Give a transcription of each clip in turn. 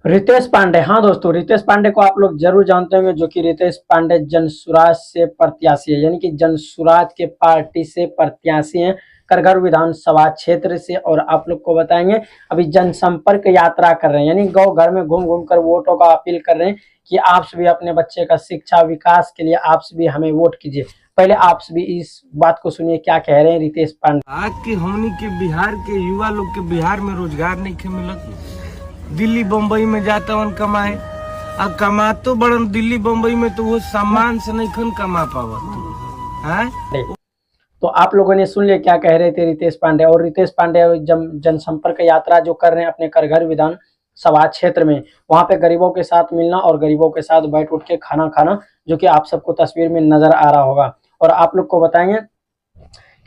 रितेश पांडे, हाँ दोस्तों, रितेश पांडे को आप लोग जरूर जानते होंगे, जो कि रितेश पांडे जनसुराज से प्रत्याशी है, यानी कि जनसुराज के पार्टी से प्रत्याशी हैं, करगढ़ विधानसभा क्षेत्र से। और आप लोग को बताएंगे अभी जनसंपर्क यात्रा कर रहे हैं, यानी गांव घर में घूम घूम कर वोटों का अपील कर रहे हैं कि आप भी अपने बच्चे का शिक्षा विकास के लिए आप भी हमें वोट कीजिए। पहले आप भी इस बात को सुनिए क्या कह रहे हैं रितेश पांडे। आज के हमनी के बिहार के युवा लोग के बिहार में रोजगार नहीं खे मिलत। दिल्ली बम्बई में जाता वन कमाए, अब कमा तो बड़न दिल्ली बम्बई में, तो वो सामान से नहीं खन कमा पावत है। तो आप लोगों ने सुन लिया क्या कह रहे थे रितेश पांडे। और रितेश पांडे जनसंपर्क यात्रा जो कर रहे हैं अपने करगढ़ विधानसभा क्षेत्र में, वहां पे गरीबों के साथ मिलना और गरीबों के साथ बैठ उठ के खाना खाना, जो कि आप सबको तस्वीर में नजर आ रहा होगा। और आप लोग को बताएंगे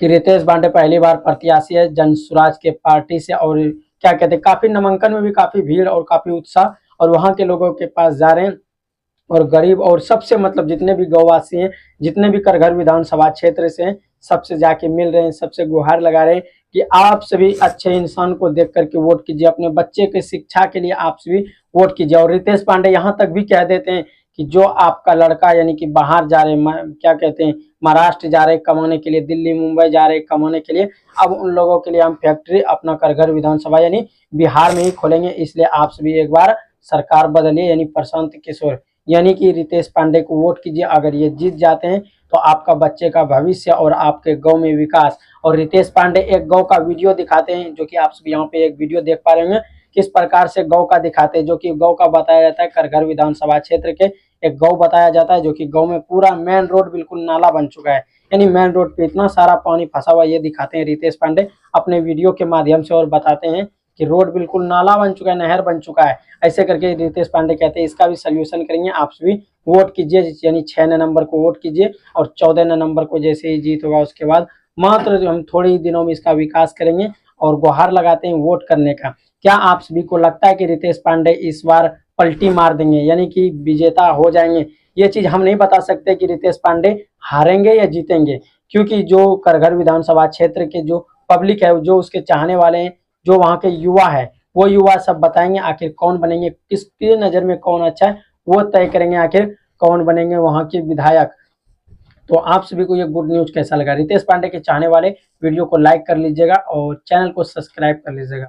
कि रितेश पांडे पहली बार प्रत्याशी है जनसुराज के पार्टी से। और क्या कहते हैं, काफी नामांकन में भी काफी भीड़ और काफी उत्साह, और वहां के लोगों के पास जा रहे हैं और गरीब और सबसे मतलब जितने भी गौवासी हैं, जितने भी करगढ़ विधानसभा क्षेत्र से हैं, सबसे जाके मिल रहे हैं, सबसे गुहार लगा रहे हैं कि आप सभी अच्छे इंसान को देख करके वोट कीजिए, अपने बच्चे के शिक्षा के लिए आप सभी वोट कीजिए। और रितेश पांडे यहाँ तक भी कह देते हैं कि जो आपका लड़का यानी कि बाहर जा रहे हैं, क्या कहते हैं, महाराष्ट्र जा रहे कमाने के लिए, दिल्ली मुंबई जा रहे कमाने के लिए, अब उन लोगों के लिए हम फैक्ट्री अपना करगढ़ विधानसभा यानी बिहार में ही खोलेंगे। इसलिए आप सभी एक बार सरकार बदलिए, यानी प्रशांत किशोर यानी कि रितेश पांडे को वोट कीजिए। अगर ये जीत जाते हैं तो आपका बच्चे का भविष्य और आपके गांव में विकास। और रितेश पांडे एक गौ का वीडियो दिखाते हैं, जो कि आप सब यहाँ पे एक वीडियो देख पा रहे हैं, किस प्रकार से गौ का दिखाते हैं, जो कि गौ का बताया जाता है करगढ़ विधानसभा क्षेत्र के एक गौ बताया जाता है, जो कि गौ में पूरा मेन रोड बिल्कुल नाला बन चुका है, यानी मेन रोड पे इतना सारा पानी फंसा हुआ, ये दिखाते हैं रितेश पांडे अपने वीडियो के माध्यम से। और बताते हैं कि रोड बिल्कुल नाला बन चुका है, नहर बन चुका है, ऐसे करके रितेश पांडे कहते हैं इसका भी सोल्यूशन करेंगे। आप भी वोट कीजिए, यानी 6 नवंबर को वोट कीजिए, और 14 नवंबर को जैसे ही जीत होगा उसके बाद मात्र हम थोड़े ही दिनों में इसका विकास करेंगे। और गुहार लगाते हैं वोट करने का। क्या आप सभी को लगता है कि रितेश पांडे इस बार पलटी मार देंगे, यानी कि विजेता हो जाएंगे? ये चीज हम नहीं बता सकते कि रितेश पांडे हारेंगे या जीतेंगे, क्योंकि जो करगढ़ विधानसभा क्षेत्र के जो पब्लिक है, जो उसके चाहने वाले हैं, जो वहाँ के युवा है, वो युवा सब बताएंगे आखिर कौन बनेंगे, किसकी नजर में कौन अच्छा है, वो तय करेंगे आखिर कौन बनेंगे वहाँ के विधायक। तो आप सभी को ये गुड न्यूज कैसा लगा? रितेश पांडे के चाहने वाले वीडियो को लाइक कर लीजिएगा और चैनल को सब्सक्राइब कर लीजिएगा।